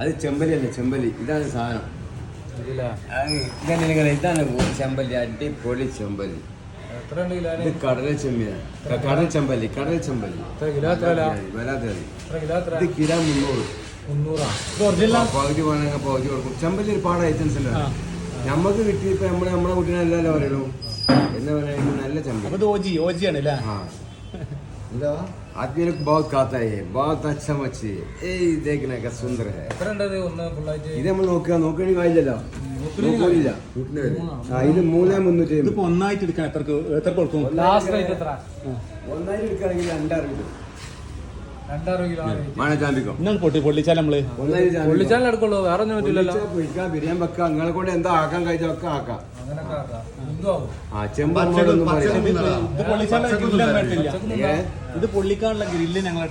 അത് ചെമ്പലിയല്ലേ ചെമ്പലി, ഇതാണ് സാധനം. ഇതാണ് ചെമ്പല്ലി, അടിപൊളി ചെമ്പല്ലി. ഇത് കടൽ ചെമ്മിയാണ്, കടൽ ചെമ്പല്ലി, കടൽ ചെമ്പല്ലി. ഇത് കിലോ 300. പകുതി വേണമെങ്കിൽ പകുതി കൊടുക്കും. ചെമ്പല്ലി ഒരുപാട് ഐറ്റംസ് ഉണ്ട്. നമ്മക്ക് കിട്ടിയപ്പോ നമ്മളെ കുട്ടീനെ അല്ലല്ലോ പറയുള്ളൂ. എന്താ പറയാ, നല്ല ചെമ്പല്ലി. आदमी लोग बहुत खाता है, बहुत अच्छा मच्छी है. देखने का सुंदर है. ഇത് നമ്മൾ നോക്കണി കായില്ലല്ലോ, നോക്കില്ല. ഇത് 3,350. ഒന്നായിട്ട് എടുക്കാൻ എത്ര കൊടുക്കും? ഒന്നായിട്ട് എടുക്കുകയാണെങ്കിൽ 2.6 കിലോ. 2.6 കിലോ പൊള്ളിച്ചാൽ നമ്മള് പൊള്ളിച്ചാൽ എടുക്കുള്ളൂ, വേറെ ഒന്നും പറ്റില്ലല്ലോ. പൊരിക്കാം, ബിരിയാണി വെക്കാം, നിങ്ങളെ കൊണ്ട് എന്താ ആക്കാൻ കഴിച്ചാൽ ഒക്കെ ആക്കാം. ഇത് പൊള്ളിക്കാനുള്ള ഗ്രില്ല് ഞങ്ങൾ